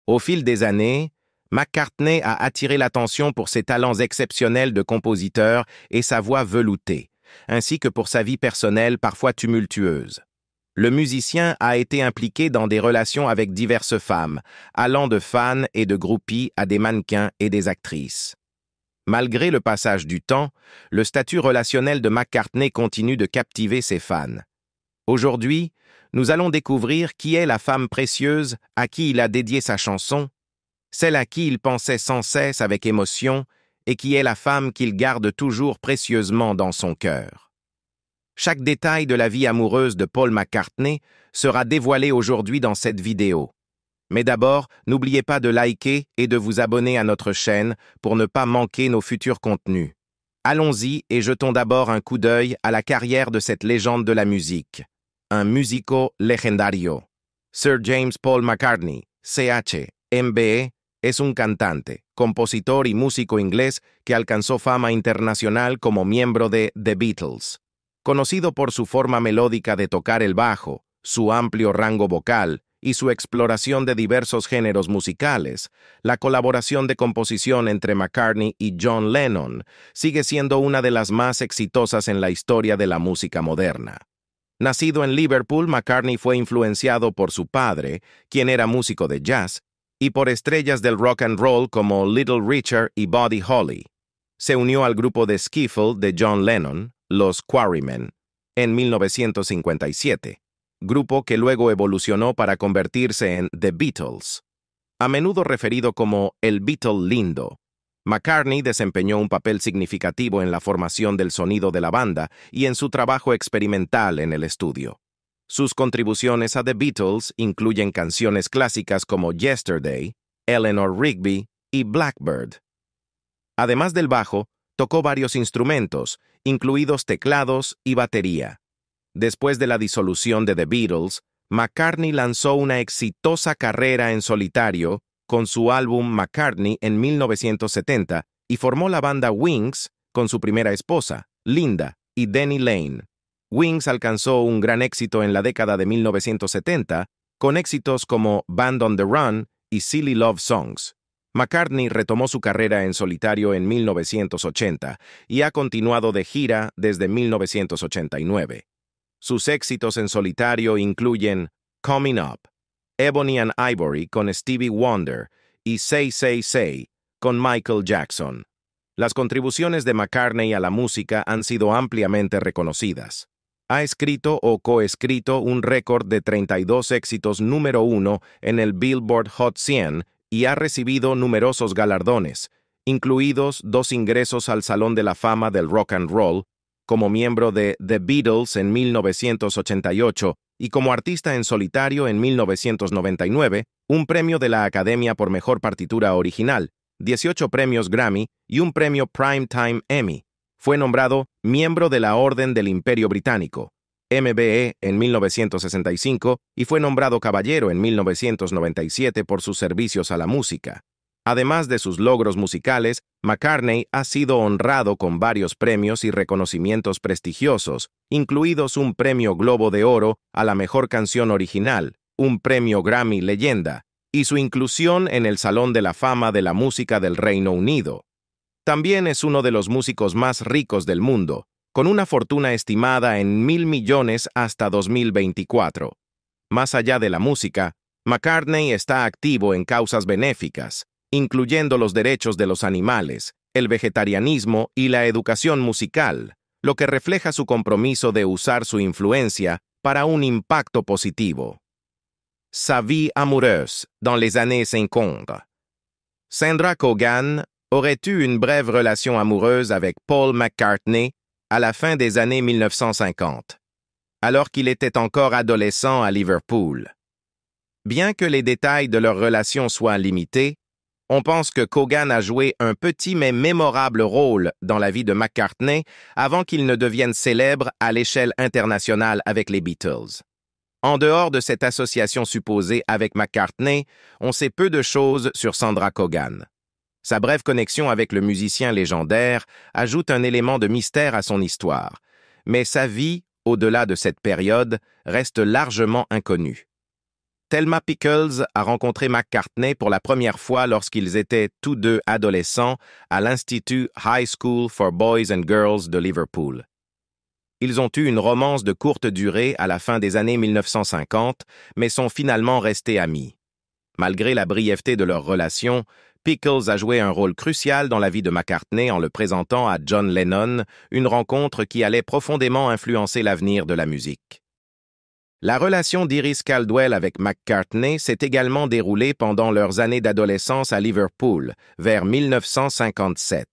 Au fil des années, McCartney a attiré l'attention pour ses talents exceptionnels de compositeur et sa voix veloutée, ainsi que pour sa vie personnelle parfois tumultueuse. Le musicien a été impliqué dans des relations avec diverses femmes, allant de fans et de groupies à des mannequins et des actrices. Malgré le passage du temps, le statut relationnel de McCartney continue de captiver ses fans. Aujourd'hui, nous allons découvrir qui est la femme précieuse à qui il a dédié sa chanson, celle à qui il pensait sans cesse avec émotion et qui est la femme qu'il garde toujours précieusement dans son cœur. Chaque détail de la vie amoureuse de Paul McCartney sera dévoilé aujourd'hui dans cette vidéo. Mais d'abord, n'oubliez pas de liker et de vous abonner à notre chaîne pour ne pas manquer nos futurs contenus. Allons-y et jetons d'abord un coup d'œil à la carrière de cette légende de la musique. Un músico legendario. Sir James Paul McCartney, CH, MBE, es un cantante, compositor y músico inglés que alcanzó fama internacional como miembro de The Beatles. Conocido por su forma melódica de tocar el bajo, su amplio rango vocal y su exploración de diversos géneros musicales, la colaboración de composición entre McCartney y John Lennon sigue siendo una de las más exitosas en la historia de la música moderna. Nacido en Liverpool, McCartney fue influenciado por su padre, quien era músico de jazz, y por estrellas del rock and roll como Little Richard y Buddy Holly. Se unió al grupo de skiffle de John Lennon, los Quarrymen, en 1957, grupo que luego evolucionó para convertirse en The Beatles. A menudo referido como el Beatle lindo, McCartney desempeñó un papel significativo en la formación del sonido de la banda y en su trabajo experimental en el estudio. Sus contribuciones a The Beatles incluyen canciones clásicas como Yesterday, Eleanor Rigby y Blackbird. Además del bajo, tocó varios instrumentos, incluidos teclados y batería. Después de la disolución de The Beatles, McCartney lanzó una exitosa carrera en solitario con su álbum McCartney en 1970 y formó la banda Wings con su primera esposa, Linda, y Denny Laine. Wings alcanzó un gran éxito en la década de 1970 con éxitos como Band on the Run y Silly Love Songs. McCartney retomó su carrera en solitario en 1980 y ha continuado de gira desde 1989. Sus éxitos en solitario incluyen Coming Up, Ebony and Ivory con Stevie Wonder y Say Say Say con Michael Jackson. Las contribuciones de McCartney a la música han sido ampliamente reconocidas. Ha escrito o coescrito un récord de 32 éxitos número 1 en el Billboard Hot 100 y ha recibido numerosos galardones, incluidos 2 ingresos al Salón de la Fama del Rock and Roll, como miembro de The Beatles en 1988 y como artista en solitario en 1999, un premio de la Academia por Mejor Partitura Original, 18 premios Grammy y un premio Primetime Emmy. Fue nombrado miembro de la Orden del Imperio Británico, MBE, en 1965 y fue nombrado caballero en 1997 por sus servicios a la música. Además de sus logros musicales, McCartney ha sido honrado con varios premios y reconocimientos prestigiosos, incluidos un premio Globo de Oro a la mejor canción original, un premio Grammy Leyenda, y su inclusión en el Salón de la Fama de la Música del Reino Unido. También es uno de los músicos más ricos del mundo, con una fortuna estimada en 1.000 millones hasta 2024. Más allá de la música, McCartney está activo en causas benéficas, incluyendo los derechos de los animales, el vegetarianismo y la educación musical, lo que refleja su compromiso de usar su influencia para un impacto positivo. Sa vie amoureuse dans les années 50. Sandra Cogan aurait eu une brève relation amoureuse avec Paul McCartney à la fin des années 1950, alors qu'il était encore adolescent à Liverpool. Bien que les détails de leur relation soient limités, on pense que Cogan a joué un petit mais mémorable rôle dans la vie de McCartney avant qu'il ne devienne célèbre à l'échelle internationale avec les Beatles. En dehors de cette association supposée avec McCartney, on sait peu de choses sur Sandra Cogan. Sa brève connexion avec le musicien légendaire ajoute un élément de mystère à son histoire, mais sa vie, au-delà de cette période, reste largement inconnue. Thelma Pickles a rencontré McCartney pour la première fois lorsqu'ils étaient tous deux adolescents à l'Institut High School for Boys and Girls de Liverpool. Ils ont eu une romance de courte durée à la fin des années 1950, mais sont finalement restés amis. Malgré la brièveté de leur relation, Pickles a joué un rôle crucial dans la vie de McCartney en le présentant à John Lennon, une rencontre qui allait profondément influencer l'avenir de la musique. La relation d'Iris Caldwell avec McCartney s'est également déroulée pendant leurs années d'adolescence à Liverpool, vers 1957.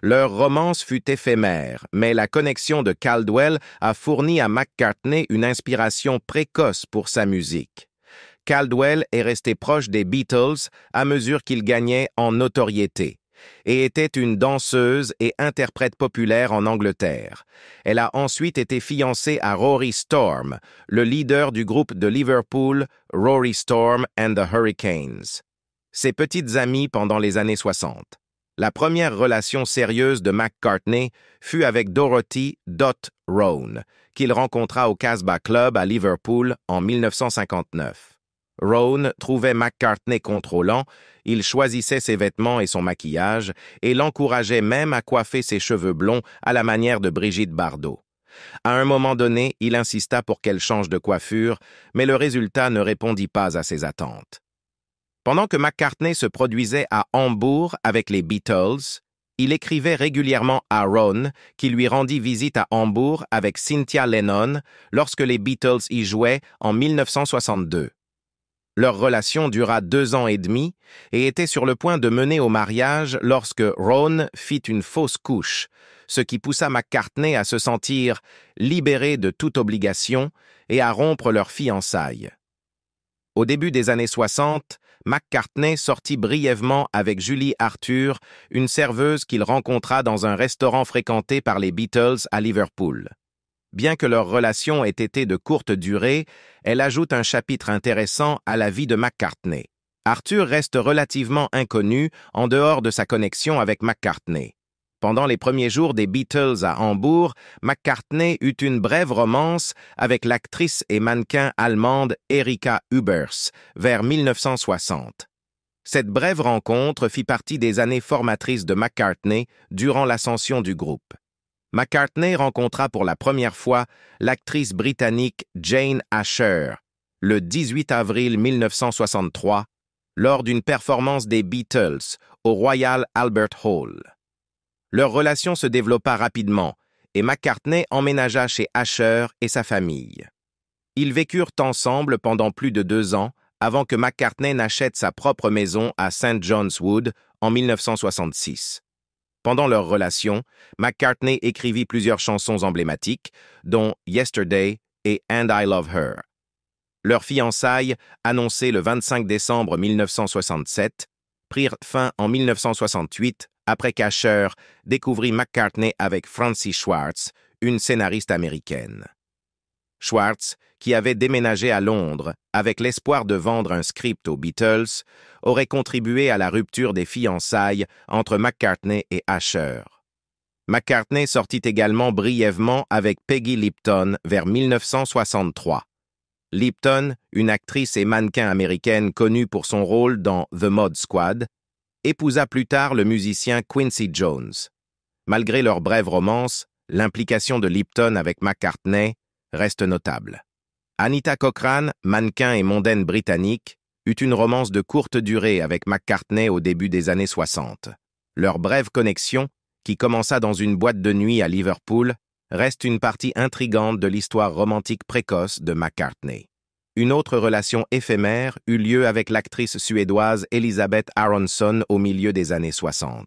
Leur romance fut éphémère, mais la connexion de Caldwell a fourni à McCartney une inspiration précoce pour sa musique. Caldwell est resté proche des Beatles à mesure qu'il gagnait en notoriété et était une danseuse et interprète populaire en Angleterre. Elle a ensuite été fiancée à Rory Storm, le leader du groupe de Liverpool Rory Storm and the Hurricanes. Ses petites amies pendant les années 60. La première relation sérieuse de McCartney fut avec Dorothy Dot Rowan, qu'il rencontra au Casbah Club à Liverpool en 1959. Rowan trouvait McCartney contrôlant, il choisissait ses vêtements et son maquillage, et l'encourageait même à coiffer ses cheveux blonds à la manière de Brigitte Bardot. À un moment donné, il insista pour qu'elle change de coiffure, mais le résultat ne répondit pas à ses attentes. Pendant que McCartney se produisait à Hambourg avec les Beatles, il écrivait régulièrement à Ron, qui lui rendit visite à Hambourg avec Cynthia Lennon lorsque les Beatles y jouaient en 1962. Leur relation dura 2 ans et demi et était sur le point de mener au mariage lorsque Ron fit une fausse couche, ce qui poussa McCartney à se sentir libéré de toute obligation et à rompre leur fiançailles. Au début des années 60, McCartney sortit brièvement avec Julie Arthur, une serveuse qu'il rencontra dans un restaurant fréquenté par les Beatles à Liverpool. Bien que leur relation ait été de courte durée, elle ajoute un chapitre intéressant à la vie de McCartney. Arthur reste relativement inconnu en dehors de sa connexion avec McCartney. Pendant les premiers jours des Beatles à Hambourg, McCartney eut une brève romance avec l'actrice et mannequin allemande Erika Hubers vers 1960. Cette brève rencontre fit partie des années formatrices de McCartney durant l'ascension du groupe. McCartney rencontra pour la première fois l'actrice britannique Jane Asher le 18 avril 1963 lors d'une performance des Beatles au Royal Albert Hall. Leur relation se développa rapidement et McCartney emménagea chez Asher et sa famille. Ils vécurent ensemble pendant plus de 2 ans avant que McCartney n'achète sa propre maison à St. John's Wood en 1966. Pendant leur relation, McCartney écrivit plusieurs chansons emblématiques, dont Yesterday et And I Love Her. Leurs fiançailles, annoncées le 25 décembre 1967, prirent fin en 1968 après qu'Asher découvrit McCartney avec Francie Schwartz, une scénariste américaine. Schwartz, qui avait déménagé à Londres avec l'espoir de vendre un script aux Beatles, aurait contribué à la rupture des fiançailles entre McCartney et Asher. McCartney sortit également brièvement avec Peggy Lipton vers 1963. Lipton, une actrice et mannequin américaine connue pour son rôle dans The Mod Squad, épousa plus tard le musicien Quincy Jones. Malgré leur brève romance, l'implication de Lipton avec McCartney reste notable. Anita Cochrane, mannequin et mondaine britannique, eut une romance de courte durée avec McCartney au début des années 60. Leur brève connexion, qui commença dans une boîte de nuit à Liverpool, reste une partie intrigante de l'histoire romantique précoce de McCartney. Une autre relation éphémère eut lieu avec l'actrice suédoise Elisabeth Aronson au milieu des années 60.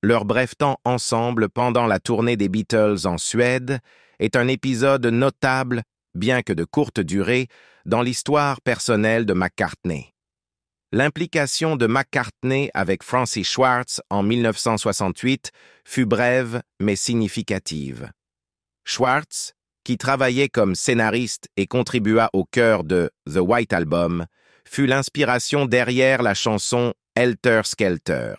Leur bref temps ensemble pendant la tournée des Beatles en Suède est un épisode notable, bien que de courte durée, dans l'histoire personnelle de McCartney. L'implication de McCartney avec Francie Schwartz en 1968 fut brève mais significative. Schwartz, qui travaillait comme scénariste et contribua au chœur de The White Album, fut l'inspiration derrière la chanson Helter Skelter.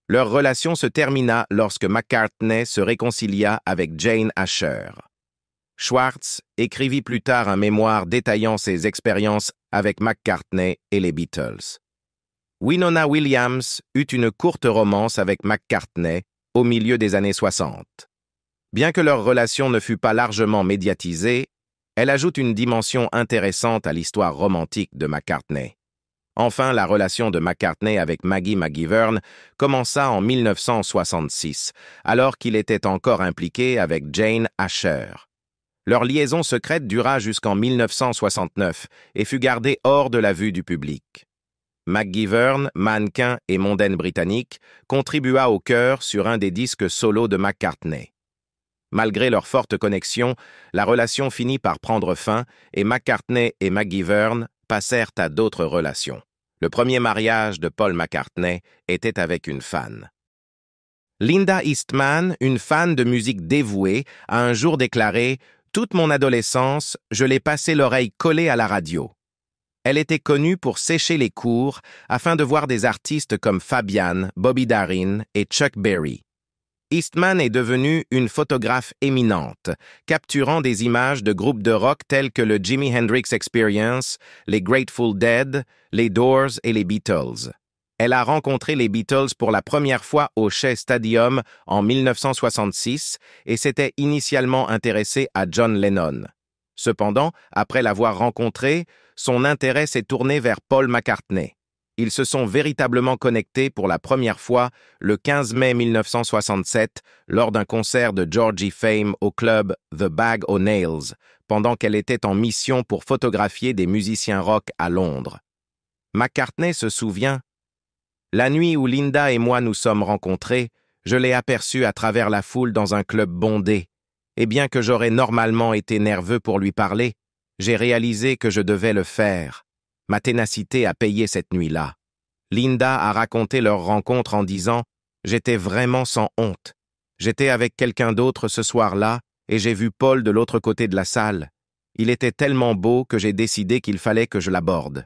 Leur relation se termina lorsque McCartney se réconcilia avec Jane Asher. Schwartz écrivit plus tard un mémoire détaillant ses expériences avec McCartney et les Beatles. Winona Williams eut une courte romance avec McCartney au milieu des années 60. Bien que leur relation ne fût pas largement médiatisée, elle ajoute une dimension intéressante à l'histoire romantique de McCartney. Enfin, la relation de McCartney avec Maggie McGivern commença en 1966, alors qu'il était encore impliqué avec Jane Asher. Leur liaison secrète dura jusqu'en 1969 et fut gardée hors de la vue du public. McGivern, mannequin et mondaine britannique, contribua au chœur sur un des disques solos de McCartney. Malgré leur forte connexion, la relation finit par prendre fin et McCartney et McGivern passèrent à d'autres relations. Le premier mariage de Paul McCartney était avec une fan. Linda Eastman, une fan de musique dévouée, a un jour déclaré « Toute mon adolescence, je l'ai passé l'oreille collée à la radio. » Elle était connue pour sécher les cours afin de voir des artistes comme Fabian, Bobby Darin et Chuck Berry. Eastman est devenue une photographe éminente, capturant des images de groupes de rock tels que le Jimi Hendrix Experience, les Grateful Dead, les Doors et les Beatles. Elle a rencontré les Beatles pour la première fois au Shea Stadium en 1966 et s'était initialement intéressée à John Lennon. Cependant, après l'avoir rencontré, son intérêt s'est tourné vers Paul McCartney. Ils se sont véritablement connectés pour la première fois le 15 mai 1967 lors d'un concert de Georgie Fame au club The Bag o' Nails, pendant qu'elle était en mission pour photographier des musiciens rock à Londres. McCartney se souvient « La nuit où Linda et moi nous sommes rencontrés, je l'ai aperçue à travers la foule dans un club bondé, et bien que j'aurais normalement été nerveux pour lui parler, j'ai réalisé que je devais le faire. Ma ténacité a payé cette nuit-là. Linda a raconté leur rencontre en disant « J'étais vraiment sans honte. J'étais avec quelqu'un d'autre ce soir-là et j'ai vu Paul de l'autre côté de la salle. Il était tellement beau que j'ai décidé qu'il fallait que je l'aborde. »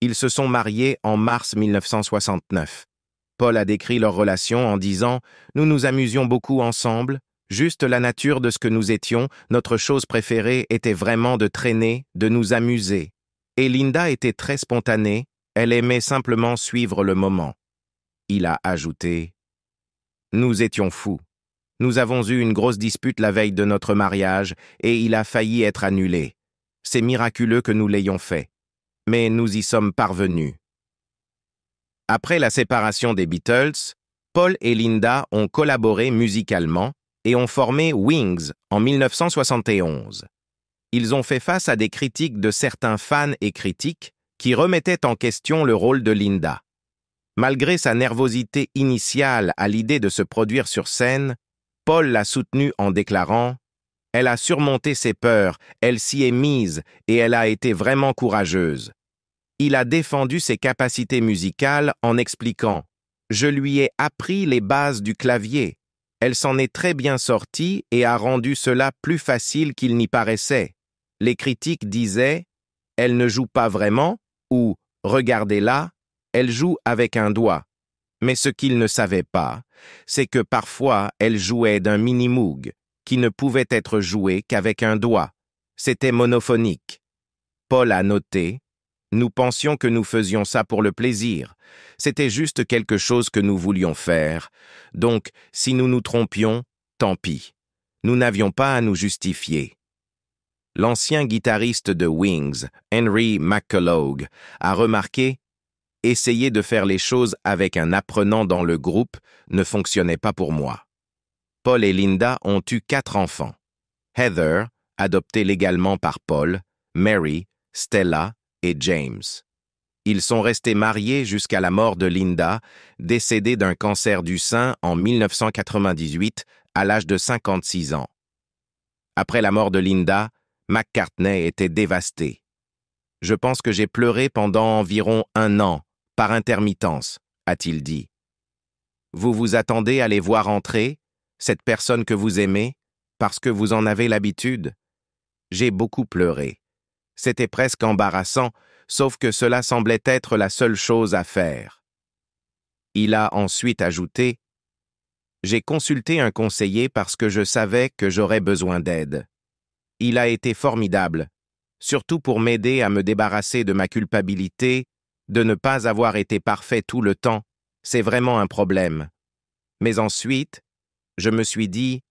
Ils se sont mariés en mars 1969. Paul a décrit leur relation en disant « Nous nous amusions beaucoup ensemble. Juste la nature de ce que nous étions, notre chose préférée était vraiment de traîner, de nous amuser. Et Linda était très spontanée, elle aimait simplement suivre le moment. » Il a ajouté « Nous étions fous. Nous avons eu une grosse dispute la veille de notre mariage et il a failli être annulé. C'est miraculeux que nous l'ayons fait. Mais nous y sommes parvenus. » Après la séparation des Beatles, Paul et Linda ont collaboré musicalement et ont formé Wings en 1971. Ils ont fait face à des critiques de certains fans et critiques qui remettaient en question le rôle de Linda. Malgré sa nervosité initiale à l'idée de se produire sur scène, Paul l'a soutenue en déclarant « Elle a surmonté ses peurs, elle s'y est mise et elle a été vraiment courageuse. » Il a défendu ses capacités musicales en expliquant « Je lui ai appris les bases du clavier. Elle s'en est très bien sortie et a rendu cela plus facile qu'il n'y paraissait. » Les critiques disaient « Elle ne joue pas vraiment » ou « Regardez-la, elle joue avec un doigt. » Mais ce qu'ils ne savaient pas, c'est que parfois elle jouait d'un mini-moog qui ne pouvait être joué qu'avec un doigt. C'était monophonique. Paul a noté « Nous pensions que nous faisions ça pour le plaisir. C'était juste quelque chose que nous voulions faire. Donc, si nous nous trompions, tant pis. Nous n'avions pas à nous justifier. » L'ancien guitariste de Wings, Henry McCullough, a remarqué « Essayer de faire les choses avec un apprenant dans le groupe ne fonctionnait pas pour moi. » Paul et Linda ont eu 4 enfants. Heather, adoptée légalement par Paul, Mary, Stella et James. Ils sont restés mariés jusqu'à la mort de Linda, décédée d'un cancer du sein en 1998 à l'âge de 56 ans. Après la mort de Linda, McCartney était dévasté. « Je pense que j'ai pleuré pendant environ 1 an, par intermittence, » a-t-il dit. « Vous vous attendez à les voir entrer, cette personne que vous aimez, parce que vous en avez l'habitude. J'ai beaucoup pleuré. C'était presque embarrassant, sauf que cela semblait être la seule chose à faire. » Il a ensuite ajouté « J'ai consulté un conseiller parce que je savais que j'aurais besoin d'aide. il a été formidable, surtout pour m'aider à me débarrasser de ma culpabilité, de ne pas avoir été parfait tout le temps. C'est vraiment un problème. Mais ensuite, je me suis dit,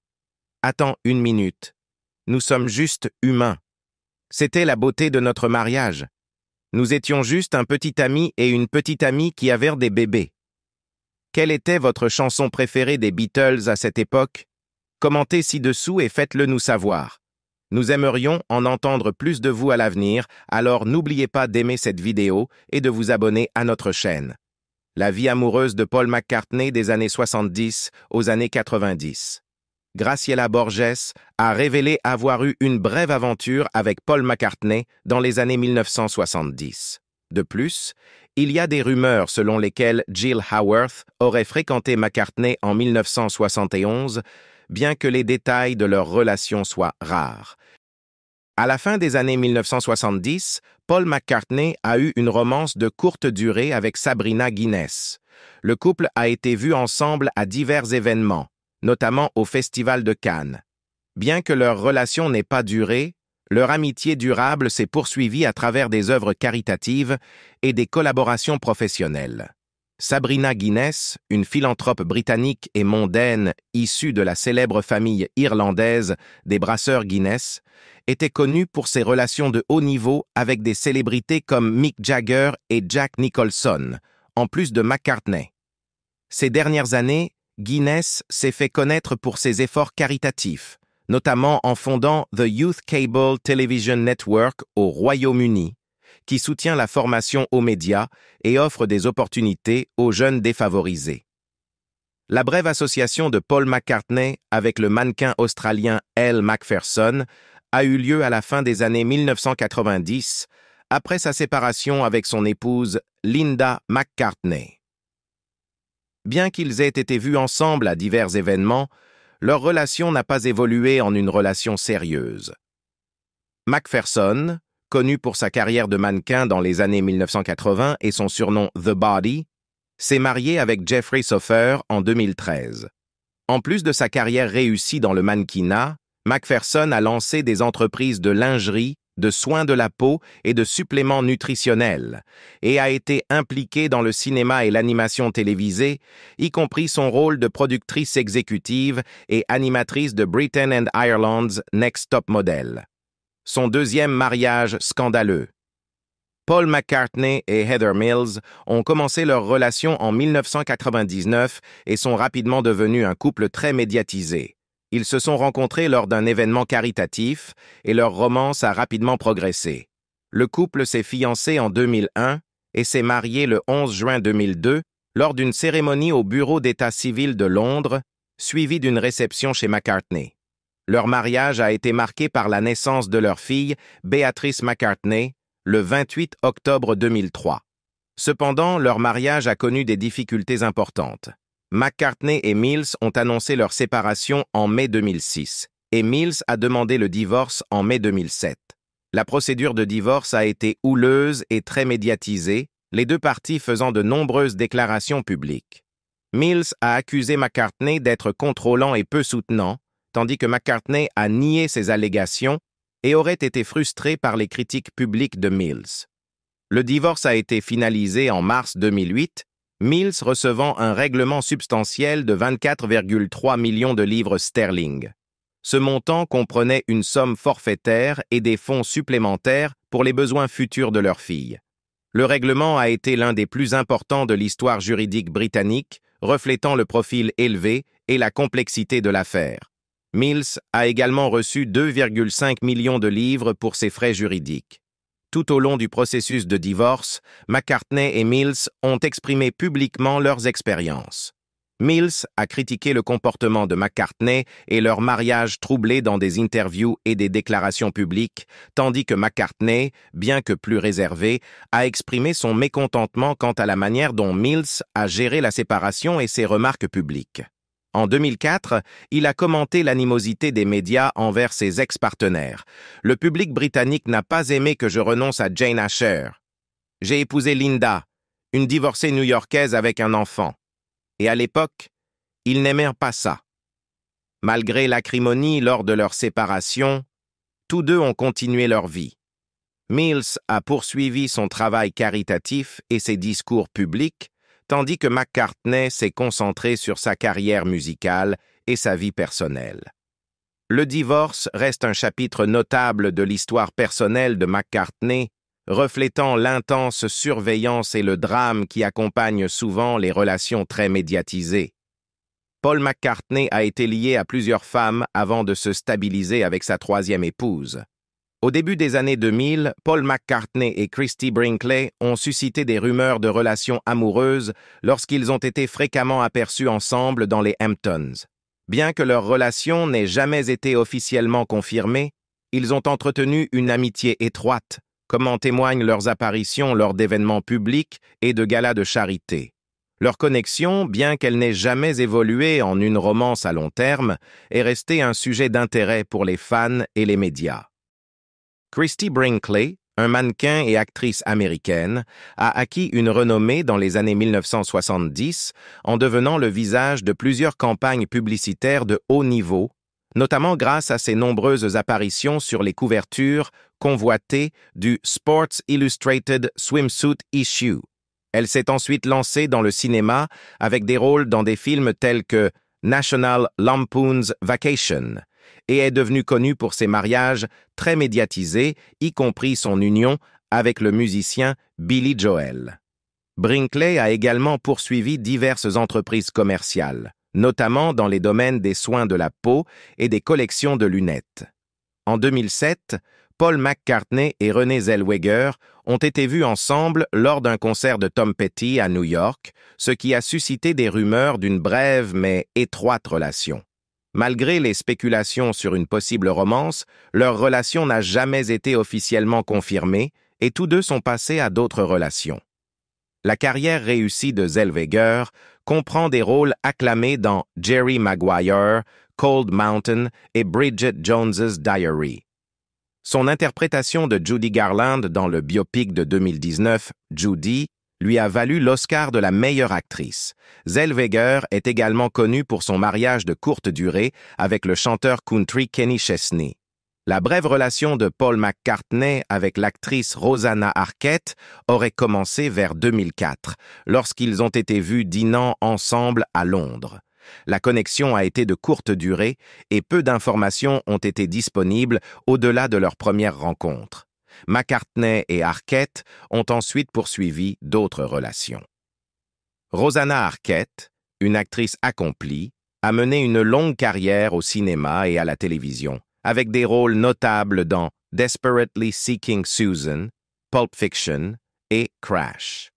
attends une minute, nous sommes juste humains. C'était la beauté de notre mariage. Nous étions juste un petit ami et une petite amie qui avaient des bébés. Quelle était votre chanson préférée des Beatles à cette époque? Commentez ci-dessous et faites-le nous savoir. Nous aimerions en entendre plus de vous à l'avenir, alors n'oubliez pas d'aimer cette vidéo et de vous abonner à notre chaîne. La vie amoureuse de Paul McCartney des années 70 aux années 90. Graciela Borges a révélé avoir eu une brève aventure avec Paul McCartney dans les années 1970. De plus, il y a des rumeurs selon lesquelles Jill Howarth aurait fréquenté McCartney en 1971, bien que les détails de leur relation soient rares. À la fin des années 1970, Paul McCartney a eu une romance de courte durée avec Sabrina Guinness. Le couple a été vu ensemble à divers événements, notamment au Festival de Cannes. Bien que leur relation n'ait pas duré, leur amitié durable s'est poursuivie à travers des œuvres caritatives et des collaborations professionnelles. Sabrina Guinness, une philanthrope britannique et mondaine issue de la célèbre famille irlandaise des brasseurs Guinness, était connue pour ses relations de haut niveau avec des célébrités comme Mick Jagger et Jack Nicholson, en plus de McCartney. Ces dernières années, Guinness s'est fait connaître pour ses efforts caritatifs, notamment en fondant The Youth Cable Television Network au Royaume-Uni, qui soutient la formation aux médias et offre des opportunités aux jeunes défavorisés. La brève association de Paul McCartney avec le mannequin australien Elle Macpherson a eu lieu à la fin des années 1990, après sa séparation avec son épouse Linda McCartney. Bien qu'ils aient été vus ensemble à divers événements, leur relation n'a pas évolué en une relation sérieuse. Macpherson, connu pour sa carrière de mannequin dans les années 1980 et son surnom The Body, s'est marié avec Jeffrey Sofer en 2013. En plus de sa carrière réussie dans le mannequinat, Macpherson a lancé des entreprises de lingerie, de soins de la peau et de suppléments nutritionnels, et a été impliquée dans le cinéma et l'animation télévisée, y compris son rôle de productrice exécutive et animatrice de Britain and Ireland's Next Top Model. Son deuxième mariage scandaleux. Paul McCartney et Heather Mills ont commencé leur relation en 1999 et sont rapidement devenus un couple très médiatisé. Ils se sont rencontrés lors d'un événement caritatif et leur romance a rapidement progressé. Le couple s'est fiancé en 2001 et s'est marié le 11 juin 2002 lors d'une cérémonie au Bureau d'état civil de Londres, suivie d'une réception chez McCartney. Leur mariage a été marqué par la naissance de leur fille, Beatrice McCartney, le 28 octobre 2003. Cependant, leur mariage a connu des difficultés importantes. McCartney et Mills ont annoncé leur séparation en mai 2006, et Mills a demandé le divorce en mai 2007. La procédure de divorce a été houleuse et très médiatisée, les deux parties faisant de nombreuses déclarations publiques. Mills a accusé McCartney d'être contrôlant et peu soutenant, tandis que McCartney a nié ces allégations et aurait été frustré par les critiques publiques de Mills. Le divorce a été finalisé en mars 2008, Mills recevant un règlement substantiel de 24,3 millions de livres sterling. Ce montant comprenait une somme forfaitaire et des fonds supplémentaires pour les besoins futurs de leur fille. Le règlement a été l'un des plus importants de l'histoire juridique britannique, reflétant le profil élevé et la complexité de l'affaire. Mills a également reçu 2,5 millions de livres pour ses frais juridiques. Tout au long du processus de divorce, McCartney et Mills ont exprimé publiquement leurs expériences. Mills a critiqué le comportement de McCartney et leur mariage troublé dans des interviews et des déclarations publiques, tandis que McCartney, bien que plus réservé, a exprimé son mécontentement quant à la manière dont Mills a géré la séparation et ses remarques publiques. En 2004, il a commenté l'animosité des médias envers ses ex-partenaires. Le public britannique n'a pas aimé que je renonce à Jane Asher. J'ai épousé Linda, une divorcée new-yorkaise avec un enfant. Et à l'époque, ils n'aimèrent pas ça. Malgré l'acrimonie lors de leur séparation, tous deux ont continué leur vie. Mills a poursuivi son travail caritatif et ses discours publics, tandis que McCartney s'est concentré sur sa carrière musicale et sa vie personnelle. Le divorce reste un chapitre notable de l'histoire personnelle de McCartney, reflétant l'intense surveillance et le drame qui accompagnent souvent les relations très médiatisées. Paul McCartney a été lié à plusieurs femmes avant de se stabiliser avec sa troisième épouse. Au début des années 2000, Paul McCartney et Christie Brinkley ont suscité des rumeurs de relations amoureuses lorsqu'ils ont été fréquemment aperçus ensemble dans les Hamptons. Bien que leur relation n'ait jamais été officiellement confirmée, ils ont entretenu une amitié étroite, comme en témoignent leurs apparitions lors d'événements publics et de galas de charité. Leur connexion, bien qu'elle n'ait jamais évolué en une romance à long terme, est restée un sujet d'intérêt pour les fans et les médias. Christie Brinkley, un mannequin et actrice américaine, a acquis une renommée dans les années 1970 en devenant le visage de plusieurs campagnes publicitaires de haut niveau, notamment grâce à ses nombreuses apparitions sur les couvertures convoitées du Sports Illustrated Swimsuit Issue. Elle s'est ensuite lancée dans le cinéma avec des rôles dans des films tels que National Lampoon's Vacation et est devenue connue pour ses mariages très médiatisés, y compris son union avec le musicien Billy Joel. Brinkley a également poursuivi diverses entreprises commerciales, notamment dans les domaines des soins de la peau et des collections de lunettes. En 2007, Paul McCartney et Renée Zellweger ont été vus ensemble lors d'un concert de Tom Petty à New York, ce qui a suscité des rumeurs d'une brève mais étroite relation. Malgré les spéculations sur une possible romance, leur relation n'a jamais été officiellement confirmée et tous deux sont passés à d'autres relations. La carrière réussie de Zellweger comprend des rôles acclamés dans Jerry Maguire, Cold Mountain et Bridget Jones's Diary. Son interprétation de Judy Garland dans le biopic de 2019, Judy, lui a valu l'Oscar de la meilleure actrice. Zellweger est également connue pour son mariage de courte durée avec le chanteur country Kenny Chesney. La brève relation de Paul McCartney avec l'actrice Rosanna Arquette aurait commencé vers 2004, lorsqu'ils ont été vus dînant ensemble à Londres. La connexion a été de courte durée et peu d'informations ont été disponibles au-delà de leur première rencontre. McCartney et Arquette ont ensuite poursuivi d'autres relations. Rosanna Arquette, une actrice accomplie, a mené une longue carrière au cinéma et à la télévision, avec des rôles notables dans Desperately Seeking Susan, Pulp Fiction et Crash.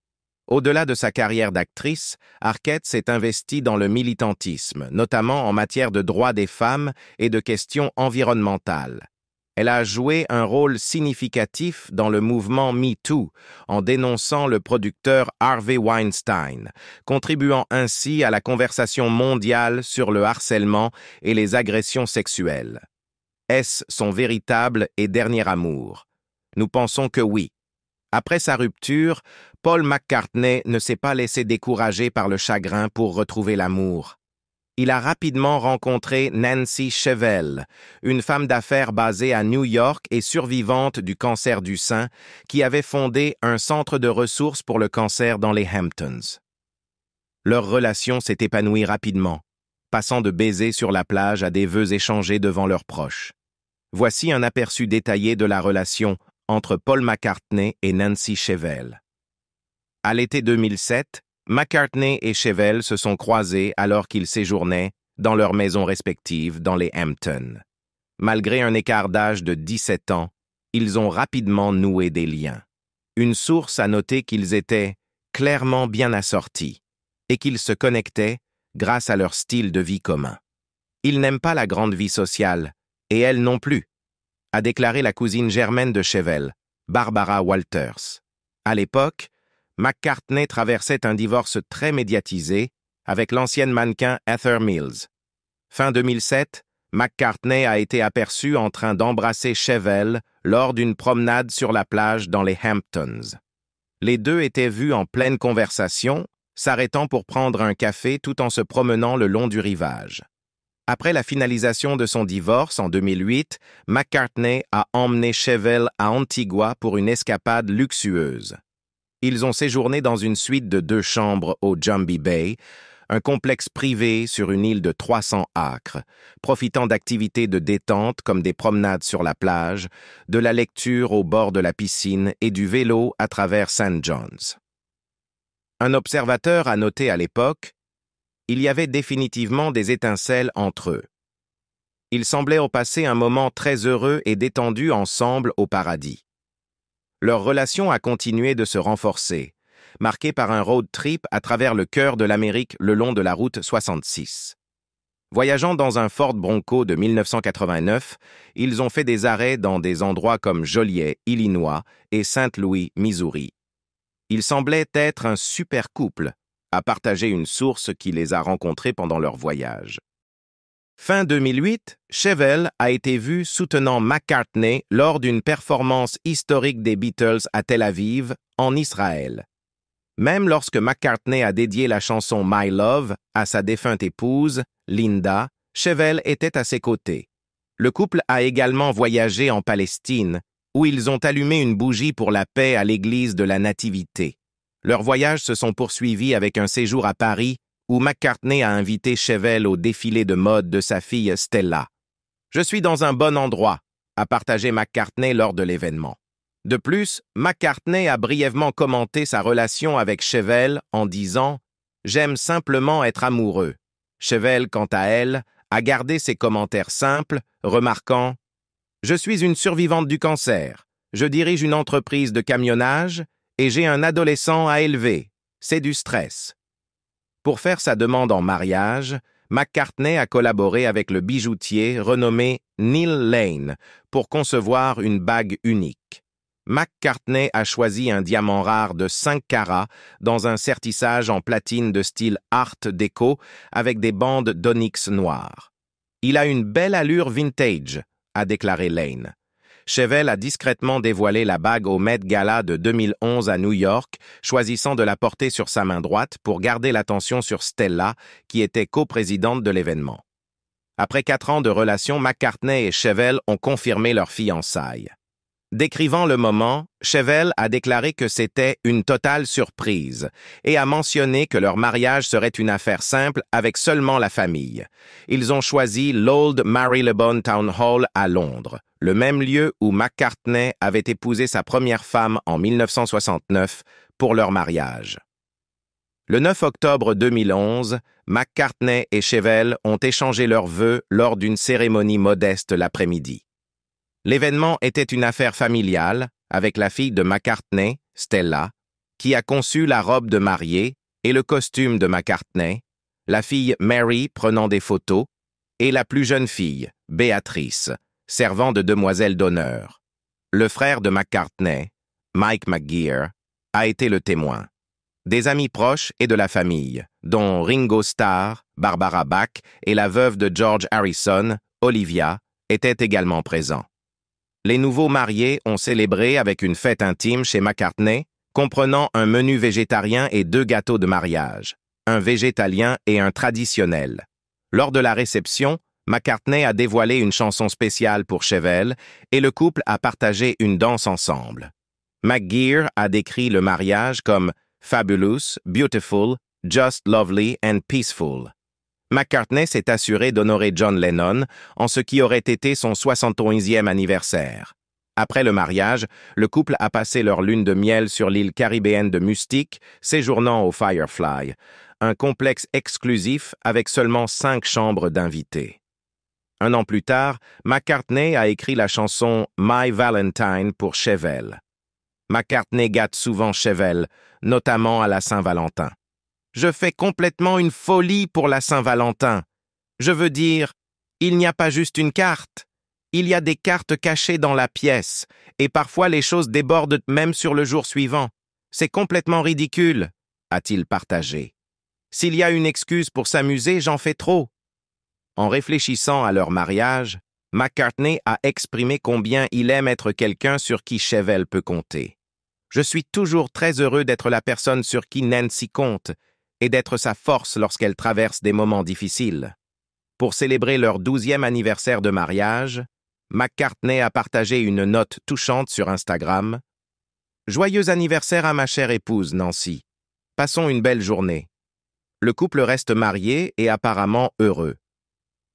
Au-delà de sa carrière d'actrice, Arquette s'est investie dans le militantisme, notamment en matière de droits des femmes et de questions environnementales. Elle a joué un rôle significatif dans le mouvement MeToo en dénonçant le producteur Harvey Weinstein, contribuant ainsi à la conversation mondiale sur le harcèlement et les agressions sexuelles. Est-ce son véritable et dernier amour? Nous pensons que oui. Après sa rupture, Paul McCartney ne s'est pas laissé décourager par le chagrin pour retrouver l'amour. Il a rapidement rencontré Nancy Shevell, une femme d'affaires basée à New York et survivante du cancer du sein, qui avait fondé un centre de ressources pour le cancer dans les Hamptons. Leur relation s'est épanouie rapidement, passant de baisers sur la plage à des vœux échangés devant leurs proches. Voici un aperçu détaillé de la relation entre Paul McCartney et Nancy Shevell. À l'été 2007, McCartney et Shevell se sont croisés alors qu'ils séjournaient dans leurs maisons respectives dans les Hamptons. Malgré un écart d'âge de 17 ans, ils ont rapidement noué des liens. Une source a noté qu'ils étaient clairement bien assortis et qu'ils se connectaient grâce à leur style de vie commun. Ils n'aiment pas la grande vie sociale, et elle non plus, a déclaré la cousine germaine de Shevell, Barbara Walters. À l'époque, McCartney traversait un divorce très médiatisé avec l'ancienne mannequin Heather Mills. Fin 2007, McCartney a été aperçu en train d'embrasser Shevell lors d'une promenade sur la plage dans les Hamptons. Les deux étaient vus en pleine conversation, s'arrêtant pour prendre un café tout en se promenant le long du rivage. Après la finalisation de son divorce en 2008, McCartney a emmené Chevelle à Antigua pour une escapade luxueuse. Ils ont séjourné dans une suite de 2 chambres au Jumbie Bay, un complexe privé sur une île de 300 acres, profitant d'activités de détente comme des promenades sur la plage, de la lecture au bord de la piscine et du vélo à travers St. John's. Un observateur a noté à l'époque, il y avait définitivement des étincelles entre eux. Ils semblaient au passé un moment très heureux et détendu ensemble au paradis. Leur relation a continué de se renforcer, marquée par un road trip à travers le cœur de l'Amérique le long de la route 66. Voyageant dans un Ford Bronco de 1989, ils ont fait des arrêts dans des endroits comme Joliet, Illinois, et Saint-Louis, Missouri. Ils semblaient être un super couple, a partagé une source qui les a rencontrés pendant leur voyage. Fin 2008, Chevelle a été vu soutenant McCartney lors d'une performance historique des Beatles à Tel Aviv, en Israël. Même lorsque McCartney a dédié la chanson My Love à sa défunte épouse, Linda, Chevelle était à ses côtés. Le couple a également voyagé en Palestine, où ils ont allumé une bougie pour la paix à l'église de la Nativité. Leurs voyages se sont poursuivis avec un séjour à Paris, où McCartney a invité Chevelle au défilé de mode de sa fille Stella. « Je suis dans un bon endroit », a partagé McCartney lors de l'événement. De plus, McCartney a brièvement commenté sa relation avec Chevelle en disant « J'aime simplement être amoureux ». Chevelle, quant à elle, a gardé ses commentaires simples, remarquant « Je suis une survivante du cancer, je dirige une entreprise de camionnage et j'ai un adolescent à élever. C'est du stress ». Pour faire sa demande en mariage, McCartney a collaboré avec le bijoutier renommé Neil Lane pour concevoir une bague unique. McCartney a choisi un diamant rare de 5 carats dans un sertissage en platine de style Art déco avec des bandes d'onyx noir. « Il a une belle allure vintage », a déclaré Lane. Chevelle a discrètement dévoilé la bague au Met Gala de 2011 à New York, choisissant de la porter sur sa main droite pour garder l'attention sur Stella, qui était coprésidente de l'événement. Après 4 ans de relation, McCartney et Chevelle ont confirmé leur fiançailles. Décrivant le moment, Chevelle a déclaré que c'était une totale surprise et a mentionné que leur mariage serait une affaire simple avec seulement la famille. Ils ont choisi l'Old Marylebone Town Hall à Londres, le même lieu où McCartney avait épousé sa première femme en 1969 pour leur mariage. Le 9 octobre 2011, McCartney et Chevelle ont échangé leurs vœux lors d'une cérémonie modeste l'après-midi. L'événement était une affaire familiale, avec la fille de McCartney, Stella, qui a conçu la robe de mariée et le costume de McCartney, la fille Mary prenant des photos, et la plus jeune fille, Béatrice, servant de demoiselle d'honneur. Le frère de McCartney, Mike McGear, a été le témoin. Des amis proches et de la famille, dont Ringo Starr, Barbara Bach et la veuve de George Harrison, Olivia, étaient également présents. Les nouveaux mariés ont célébré avec une fête intime chez McCartney, comprenant un menu végétarien et 2 gâteaux de mariage, un végétalien et un traditionnel. Lors de la réception, McCartney a dévoilé une chanson spéciale pour Chevelle et le couple a partagé une danse ensemble. McGear a décrit le mariage comme « fabulous, beautiful, just lovely and peaceful ». McCartney s'est assuré d'honorer John Lennon en ce qui aurait été son 71e anniversaire. Après le mariage, le couple a passé leur lune de miel sur l'île caribéenne de Mustique, séjournant au Firefly, un complexe exclusif avec seulement 5 chambres d'invités. Un an plus tard, McCartney a écrit la chanson « My Valentine » pour Chevelle. McCartney gâte souvent Chevelle, notamment à la Saint-Valentin. Je fais complètement une folie pour la Saint-Valentin. Je veux dire, il n'y a pas juste une carte. Il y a des cartes cachées dans la pièce, et parfois les choses débordent même sur le jour suivant. C'est complètement ridicule, a-t-il partagé. S'il y a une excuse pour s'amuser, j'en fais trop. En réfléchissant à leur mariage, McCartney a exprimé combien il aime être quelqu'un sur qui Chevelle peut compter. Je suis toujours très heureux d'être la personne sur qui Nancy compte, et d'être sa force lorsqu'elle traverse des moments difficiles. Pour célébrer leur 12e anniversaire de mariage, McCartney a partagé une note touchante sur Instagram. « Joyeux anniversaire à ma chère épouse, Nancy. Passons une belle journée. » Le couple reste marié et apparemment heureux.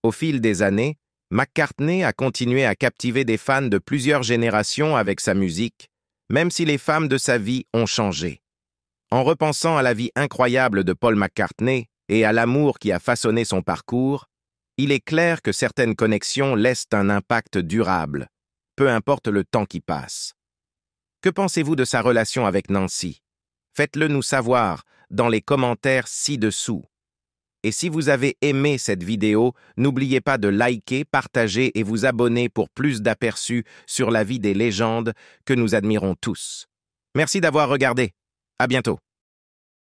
Au fil des années, McCartney a continué à captiver des fans de plusieurs générations avec sa musique, même si les femmes de sa vie ont changé. En repensant à la vie incroyable de Paul McCartney et à l'amour qui a façonné son parcours, il est clair que certaines connexions laissent un impact durable, peu importe le temps qui passe. Que pensez-vous de sa relation avec Nancy? Faites-le nous savoir dans les commentaires ci-dessous. Et si vous avez aimé cette vidéo, n'oubliez pas de liker, partager et vous abonner pour plus d'aperçus sur la vie des légendes que nous admirons tous. Merci d'avoir regardé. À bientôt.